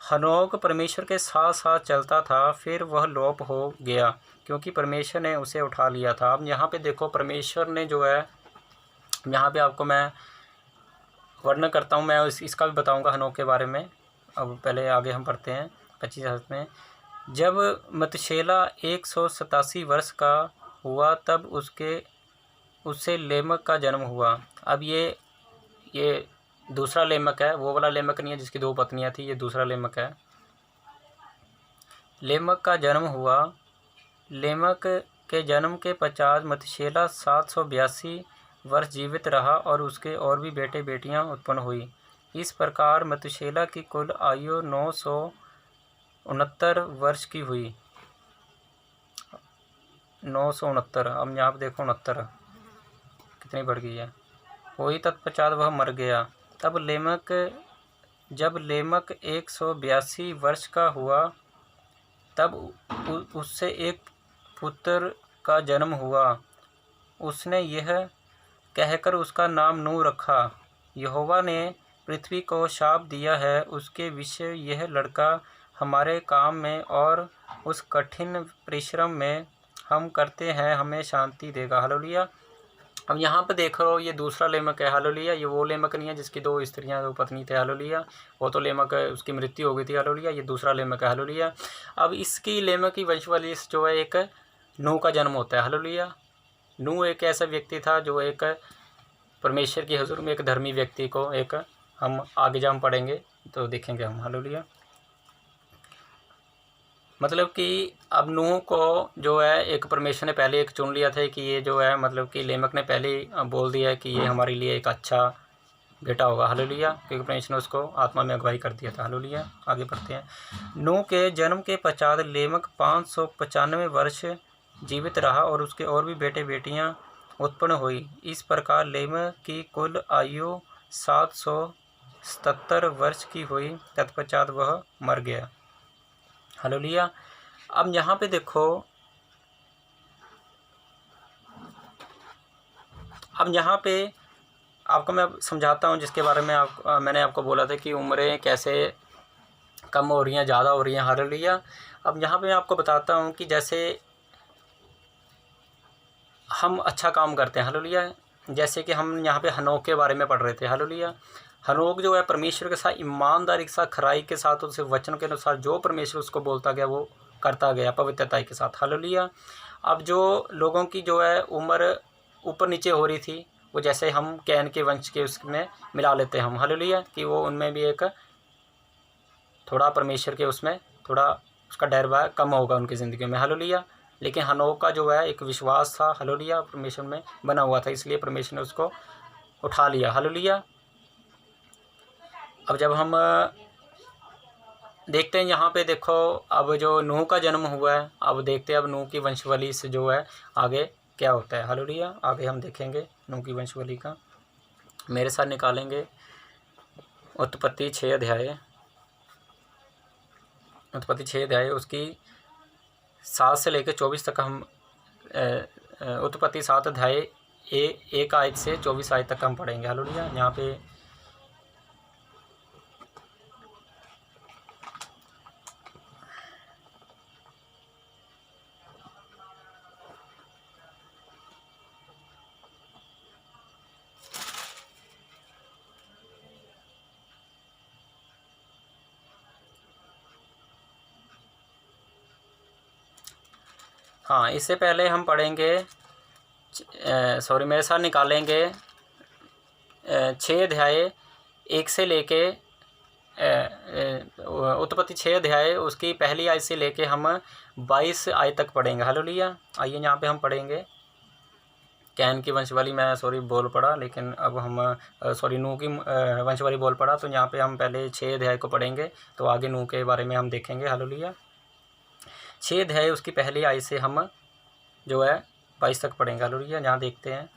हनोक परमेश्वर के साथ साथ चलता था, फिर वह लोप हो गया क्योंकि परमेश्वर ने उसे उठा लिया था। अब यहाँ पे देखो परमेश्वर ने जो है, यहाँ पे आपको मैं वर्णन करता हूँ, मैं इसका भी बताऊँगा हनोक के बारे में। अब पहले आगे हम पढ़ते हैं 25 में। जब मतशेला 187 वर्ष का हुआ तब उससे लेमक का जन्म हुआ। अब ये दूसरा लेमक है, वो वाला लेमक नहीं है जिसकी 2 पत्नियां थी, ये दूसरा लेमक है। लेमक का जन्म हुआ। लेमक के जन्म के पश्चात मतशेला 782 वर्ष जीवित रहा और उसके और भी बेटे बेटियां उत्पन्न हुई। इस प्रकार मतशेला की कुल आयु 969 वर्ष की हुई। 969, अब यहाँ पर देखो 69 कितनी बढ़ गई है। हुई तत्पश्चात वह मर गया। जब लेमक 182 वर्ष का हुआ तब उससे एक पुत्र का जन्म हुआ। उसने यह कहकर उसका नाम नूह रखा, यहोवा ने पृथ्वी को शाप दिया है, उसके विषय यह लड़का हमारे काम में और उस कठिन परिश्रम में हम करते हैं हमें शांति देगा। हालेलुया। अब यहाँ पे देखो ये दूसरा लेमक है। हालेलुया। ये वो लेमक नहीं है जिसकी 2 स्त्रियां 2 पत्नी थे। हालेलुया। वो तो लेमक है, उसकी मृत्यु हो गई थी। हालेलुया। ये दूसरा लेमक है। हालेलुया। अब इसकी लेमक की वंशावली जो है एक नूह का जन्म होता है। हालेलुया। नूह एक ऐसा व्यक्ति था जो एक परमेश्वर की हुजूर में एक धर्मी व्यक्ति को एक हम आगे जब हम पढ़ेंगे तो देखेंगे हम। हालेलुया। मतलब कि अब नूह को जो है एक परमेश्वर ने पहले एक चुन लिया था कि ये जो है मतलब कि लेमक ने पहले ही बोल दिया है कि ये हमारे लिए एक अच्छा बेटा होगा। हालेलुया। क्योंकि परमेश्वर ने उसको आत्मा में अगुवाई कर दिया था। हालेलुया। आगे बढ़ते हैं। नूह के जन्म के पश्चात लेमक 595 वर्ष जीवित रहा और उसके और भी बेटे बेटियां उत्पन्न हुई। इस प्रकार लेमक की कुल आयु 777 वर्ष की हुई। तत्पश्चात वह मर गया। हालेलुया। अब यहाँ पे देखो, अब यहाँ पे आपको मैं समझाता हूँ जिसके बारे में मैंने आपको बोला था कि उम्रें कैसे कम हो रही हैं, ज़्यादा हो रही हैं। हालेलुया। अब यहाँ पे मैं आपको बताता हूँ कि जैसे हम अच्छा काम करते हैं। हालेलुया। जैसे कि हम यहाँ पे हनोक के बारे में पढ़ रहे थे। हालेलुया। हनोक जो है परमेश्वर के साथ ईमानदारी के साथ, खराई के साथ, उसे वचन के अनुसार जो परमेश्वर उसको बोलता गया वो करता गया पवित्रता के साथ। हालेलुया। अब जो लोगों की जो है उम्र ऊपर नीचे हो रही थी, वो जैसे हम कैन के वंश के उसमें मिला लेते हैं हम। हालेलुया। कि वो उनमें भी एक थोड़ा परमेश्वर के उसमें थोड़ा उसका डर कम होगा उनकी ज़िंदगी में। हालेलुया। लेकिन हनोक का जो है एक विश्वास था। हालेलुया। परमेश्वर में बना हुआ था, इसलिए परमेश्वर ने उसको उठा लिया। हालेलुया। अब जब हम देखते हैं यहाँ पे देखो, अब जो नूह का जन्म हुआ है, अब देखते हैं अब नूह की वंशावली से जो है आगे क्या होता है। हालेलुया। आगे हम देखेंगे नूह की वंशावली का। मेरे साथ निकालेंगे उत्पत्ति 6 अध्याय। उत्पत्ति 6 अध्याय उसकी 7 से लेकर 24 तक हम उत्पत्ति 7 अध्याय 1 आयत से 24 आयत तक हम पढ़ेंगे। हालेलुया। यहाँ पे हाँ, इससे पहले हम पढ़ेंगे मेरे साथ निकालेंगे 6 अध्याय 1 से लेके उत्पत्ति 6 अध्याय उसकी पहली आयत से लेके हम 22 आयत तक पढ़ेंगे। हालेलुया। आइए यहाँ पे हम पढ़ेंगे कैन की वंशवाली मैं बोल पड़ा, लेकिन अब हम नूह की वंशवाली बोल पड़ा। तो यहाँ पे हम पहले 6 अध्याय को पढ़ेंगे, तो आगे नूह के बारे में हम देखेंगे। हालेलुया। 6 अध्याय उसकी पहली आयत से हम जो है 22 तक पढ़ेंगे। हालेलुया। यहाँ देखते हैं।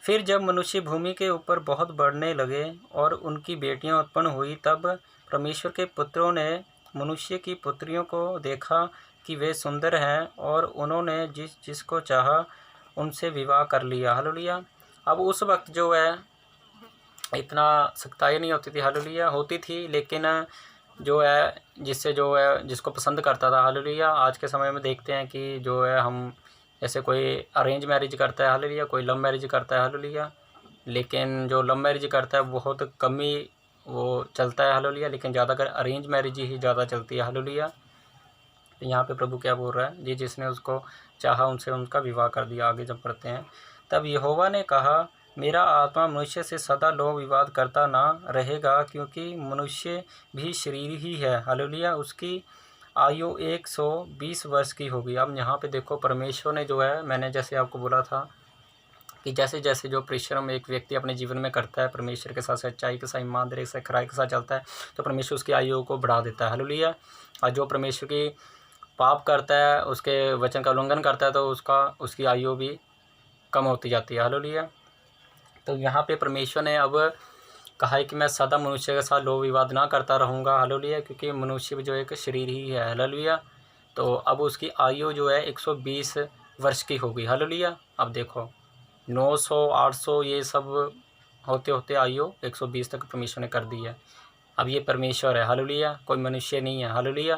फिर जब मनुष्य भूमि के ऊपर बहुत बढ़ने लगे और उनकी बेटियां उत्पन्न हुई, तब परमेश्वर के पुत्रों ने मनुष्य की पुत्रियों को देखा कि वे सुंदर हैं और उन्होंने जिसको चाहा उनसे विवाह कर लिया। हालेलुया। अब उस वक्त जो है इतना सख्ताई नहीं होती थी। हालेलुया। होती थी, लेकिन जो है जिसको पसंद करता था। हालेलुया। आज के समय में देखते हैं कि जो है हम जैसे कोई अरेंज मैरिज करता है। हालेलुया। कोई लव मैरिज करता है। हालेलुया। लेकिन जो लव मैरिज करता है बहुत कम ही वो चलता है। हालेलुया। लेकिन ज़्यादातर अरेंज मैरिज ही ज़्यादा चलती है। हालेलुया। तो यहाँ पे प्रभु क्या बोल रहा है जी, जिसने उसको चाहा उनसे उनका विवाह कर दिया। आगे जब पढ़ते हैं, तब यहोवा ने कहा, मेरा आत्मा मनुष्य से सदा लोभ विवाद करता ना रहेगा, क्योंकि मनुष्य भी शरीर ही है। हालेलुया। उसकी आयु 120 वर्ष की होगी। अब यहाँ पे देखो परमेश्वर ने जो है, मैंने जैसे आपको बोला था कि जैसे जैसे जो परिश्रम एक व्यक्ति अपने जीवन में करता है, परमेश्वर के साथ सच्चाई के साथ, ईमानदारी से, खराई के साथ चलता है, तो परमेश्वर उसकी आयु को बढ़ा देता है। हालेलुया। और जो परमेश्वर की पाप करता है, उसके वचन का उल्लंघन करता है, तो उसकी आयु भी कम होती जाती है। हालेलुया। तो यहाँ पे परमेश्वर ने अब कहा है कि मैं सदा मनुष्य के साथ लोभ विवाद ना करता रहूँगा। हालेलुया। क्योंकि मनुष्य जो एक शरीर ही है। हालेलुया। तो अब उसकी आयु जो है 120 वर्ष की होगी। हालेलुया। अब देखो 900 800 ये सब होते होते आयु 120 तक परमेश्वर ने कर दी है। अब ये परमेश्वर है। हालेलुया। कोई मनुष्य नहीं है। हालेलुया।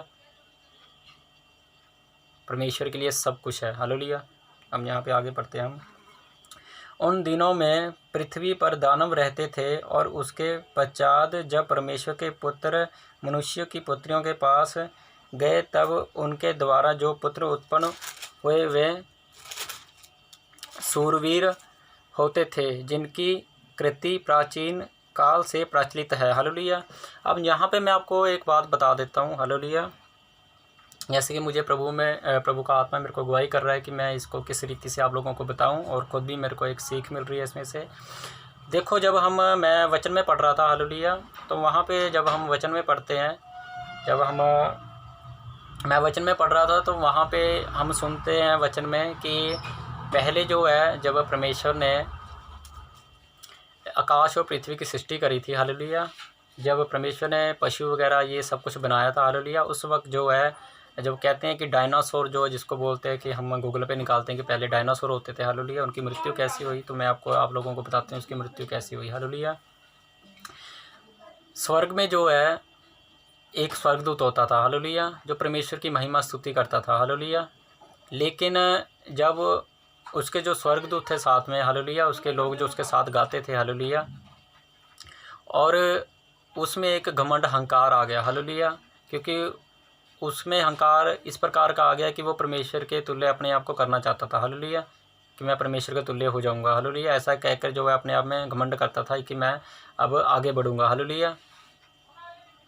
परमेश्वर के लिए सब कुछ है। हालेलुया। हम यहाँ पे आगे पढ़ते हैं हम। उन दिनों में पृथ्वी पर दानव रहते थे, और उसके पश्चात जब परमेश्वर के पुत्र मनुष्य की पुत्रियों के पास गए, तब उनके द्वारा जो पुत्र उत्पन्न हुए वे शूरवीर होते थे, जिनकी कृति प्राचीन काल से प्रचलित है। हालेलुया। अब यहाँ पे मैं आपको एक बात बता देता हूँ। हालेलुया। जैसे कि मुझे प्रभु का आत्मा मेरे को अगुवाई कर रहा है कि मैं इसको किस रीति से आप लोगों को बताऊं, और ख़ुद भी मेरे को एक सीख मिल रही है इसमें से। देखो जब मैं वचन में पढ़ रहा था। हालेलुया। तो वहाँ पे जब हम वचन में पढ़ते हैं, मैं वचन में पढ़ रहा था, तो वहाँ पे हम सुनते हैं वचन में कि पहले जो है, जब परमेश्वर ने आकाश और पृथ्वी की सृष्टि करी थी। हालेलुया। जब परमेश्वर ने पशु वगैरह ये सब कुछ बनाया था। हालेलुया। उस वक्त जो है, जब कहते हैं कि डायनासोर जो जिसको बोलते हैं, कि हम गूगल पे निकालते हैं कि पहले डायनासोर होते थे। हालेलुया। उनकी मृत्यु कैसी हुई, तो मैं आप लोगों को बताते हैं उसकी मृत्यु कैसी हुई। हालेलुया। स्वर्ग में जो है एक स्वर्गदूत होता था। हालेलुया। जो परमेश्वर की महिमा स्तुति करता था। हालेलुया। लेकिन जब उसके जो स्वर्गदूत थे साथ में, हालेलुया, उसके लोग जो उसके साथ गाते थे। हालेलुया। और उसमें एक घमंड अहंकार आ गया। हालेलुया। क्योंकि उसमें अहंकार इस प्रकार का आ गया कि वो परमेश्वर के तुल्य अपने आप को करना चाहता था। हालेलुया। कि मैं परमेश्वर के तुल्य हो जाऊंगा। हालेलुया। ऐसा कहकर जो है अपने आप में घमंड करता था कि मैं अब आगे बढ़ूंगा। हालेलुया।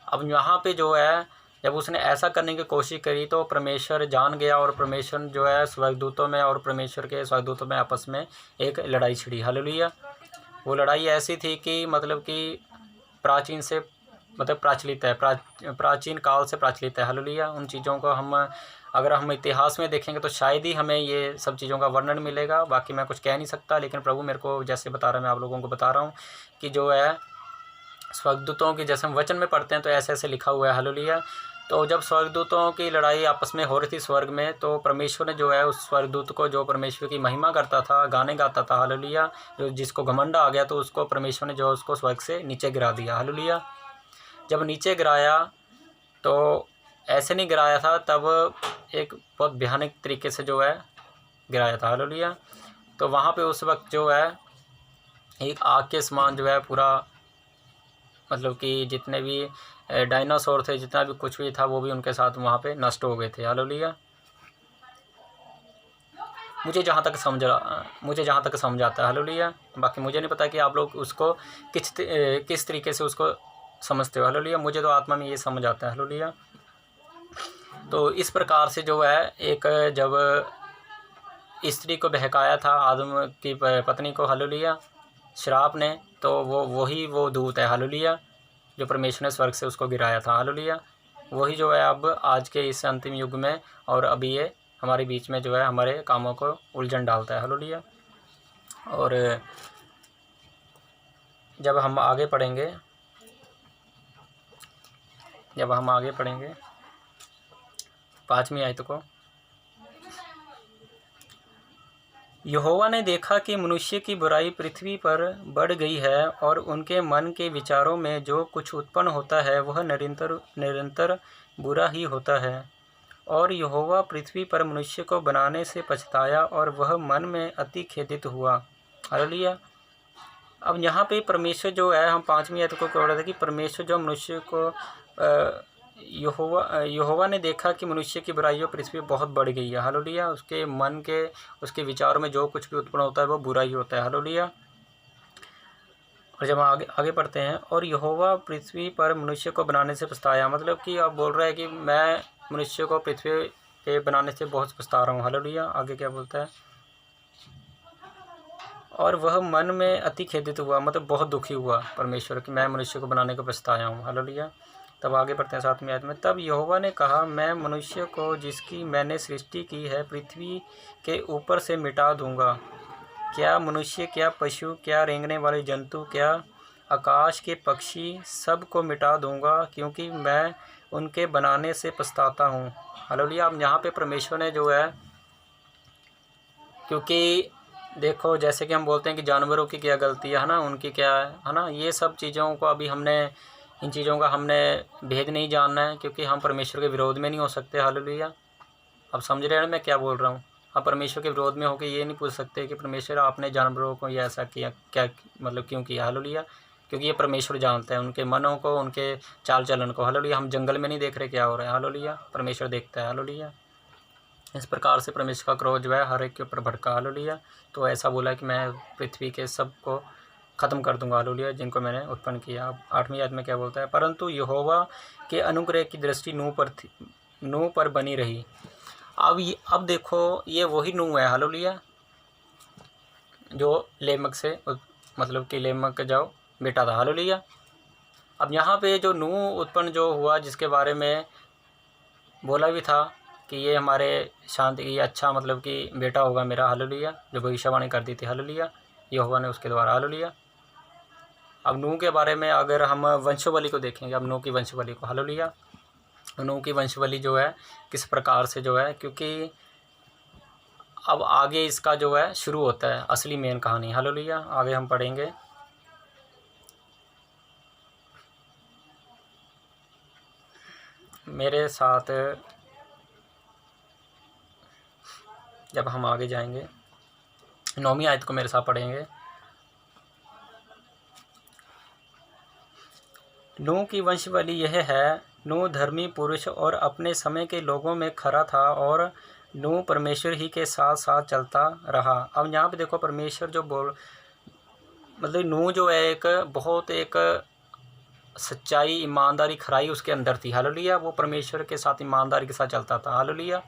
अब यहाँ पे जो है, जब उसने ऐसा करने की कोशिश करी, तो परमेश्वर जान गया, और परमेश्वर जो है स्वर्गदूतों में और परमेश्वर के स्वर्गदूतों में आपस में एक लड़ाई छिड़ी। हालेलुया। वो लड़ाई ऐसी थी कि मतलब कि प्राचीन से प्रचलित है, प्राचीन काल से प्रचलित है। हालेलुया। उन चीज़ों को अगर हम इतिहास में देखेंगे तो शायद ही हमें ये सब चीज़ों का वर्णन मिलेगा। बाकी मैं कुछ कह नहीं सकता, लेकिन प्रभु मेरे को जैसे बता रहा है, मैं आप लोगों को बता रहा हूँ कि जो है स्वर्गदूतों की, जैसे हम वचन में पढ़ते हैं तो ऐसे ऐसे लिखा हुआ है। हालेलुया। तो जब स्वर्गदूतों की लड़ाई आपस में हो रही थी स्वर्ग में, तो परमेश्वर ने जो है उस स्वर्गदूत को, जो परमेश्वर की महिमा करता था, गाने गाता था, हालेलुया, जो जिसको घमंड आ गया, तो उसको परमेश्वर ने जो उसको स्वर्ग से नीचे गिरा दिया। हालेलुया। जब नीचे गिराया तो ऐसे नहीं गिराया था, तब एक बहुत भयानक तरीके से जो है गिराया था। हालेलुया। तो वहाँ पे उस वक्त जो है एक आग के समान जो है पूरा, मतलब कि जितने भी डायनासोर थे, जितना भी कुछ भी था, वो भी उनके साथ वहाँ पे नष्ट हो गए थे। हालेलुया। मुझे जहाँ तक समझ आता है। हालेलुया। बाकी मुझे नहीं पता कि आप लोग उसको किस तरीके से उसको समझते हो। हालेलुया। मुझे तो आत्मा में ये समझ आता है। हालेलुया। तो इस प्रकार से जो है एक, जब स्त्री को बहकाया था आदम की पत्नी को, हालेलुया, श्राप ने, तो वो दूत है। हालेलुया। जो परमेश्वर ने स्वर्ग से उसको गिराया था। हालेलुया। वही जो है अब आज के इस अंतिम युग में, और अभी ये हमारे बीच में जो है हमारे कामों को उलझन डालता है। हालेलुया। और जब हम आगे पढ़ेंगे 5वीं आयत को, यहोवा ने देखा कि मनुष्य की बुराई पृथ्वी पर बढ़ गई है, और उनके मन के विचारों में जो कुछ उत्पन्न होता है वह निरंतर बुरा ही होता है। और यहोवा पृथ्वी पर मनुष्य को बनाने से पछताया, और वह मन में अति खेदित हुआ। हालेलुया। अब यहाँ पे परमेश्वर जो है, हम 5वीं आयत को कह रहे थे कि परमेश्वर जो मनुष्य को यहोवा ने देखा कि मनुष्य की बुराइयों पृथ्वी बहुत बढ़ गई है। हालेलुया। उसके मन के, उसके विचारों में जो कुछ भी उत्पन्न होता है वो बुरा ही होता है। हालेलुया। और जब हम आगे पढ़ते हैं, और यहोवा पृथ्वी पर मनुष्य को बनाने से पछताया, मतलब कि अब बोल रहा है कि मैं मनुष्य को पृथ्वी पे बनाने से बहुत पछता रहा हूँ। हालेलुया। आगे क्या बोलता है, और वह मन में अति खेदित हुआ, मतलब बहुत दुखी हुआ परमेश्वर कि मैं मनुष्य को बनाने को पछताया हूँ। हालेलुया। तब आगे बढ़ते हैं 7वीं आयत में, तब यहोवा ने कहा, मैं मनुष्य को जिसकी मैंने सृष्टि की है पृथ्वी के ऊपर से मिटा दूंगा। क्या मनुष्य, क्या पशु, क्या रेंगने वाले जंतु, क्या आकाश के पक्षी, सब को मिटा दूंगा, क्योंकि मैं उनके बनाने से पछताता हूँ। हालेलुया। अब यहाँ पे परमेश्वर ने जो है, क्योंकि देखो जैसे कि हम बोलते हैं कि जानवरों की क्या गलती है ना, उनकी क्या है ना, ये सब चीज़ों को अभी इन चीज़ों का हमने भेद नहीं जानना है, क्योंकि हम परमेश्वर के विरोध में नहीं हो सकते। हालेलुया। अब समझ रहे हैं मैं क्या बोल रहा हूँ। आप परमेश्वर के विरोध में होकर ये नहीं पूछ सकते कि परमेश्वर आपने जानवरों को ये ऐसा किया, क्या मतलब क्यों किया। हालेलुया। क्योंकि ये परमेश्वर जानते हैं उनके मनों को, उनके चाल चलन को। हालेलुया। हम जंगल में नहीं देख रहे क्या हो रहा है। हालेलुया। परमेश्वर देखता है। हालेलुया। इस प्रकार से परमेश्वर का क्रोध जो है हर एक के ऊपर भड़का। हालेलुया। तो ऐसा बोला कि मैं पृथ्वी के सबको ख़त्म कर दूंगा। हालेलुया। जिनको मैंने उत्पन्न किया। अब 8वीं आयत में क्या बोलता है, परंतु यहोवा के अनुग्रह की दृष्टि नूह पर बनी रही। अब देखो ये वही नूह है। हालेलुया। जो लेमक से मतलब कि लेमक का जो बेटा था। हालेलुया। अब यहाँ पे जो नूह उत्पन्न जो हुआ, जिसके बारे में बोला भी था कि ये हमारे शांति की अच्छा मतलब कि बेटा होगा मेरा। हालेलुया। जो भविष्यवाणी कर दी थी। हालेलुया। यहोवा ने उसके द्वारा। हालेलुया। अब नूह के बारे में अगर हम वंशावली को देखेंगे, अब नूह की वंशावली को। हालेलुया। नूह की वंशावली जो है किस प्रकार से जो है, क्योंकि अब आगे इसका जो है शुरू होता है असली मेन कहानी। हालेलुया। आगे हम पढ़ेंगे। मेरे साथ जब हम आगे जाएंगे 9वीं आयत को मेरे साथ पढ़ेंगे। नूह की वंशावली यह है, नूह धर्मी पुरुष और अपने समय के लोगों में खरा था, और नूह परमेश्वर ही के साथ साथ चलता रहा। अब यहाँ पे देखो परमेश्वर जो मतलब नूह जो है एक बहुत एक सच्चाई, ईमानदारी, खराई उसके अंदर थी। हालेलुया। वो परमेश्वर के साथ ईमानदारी के साथ चलता था। हालेलुया।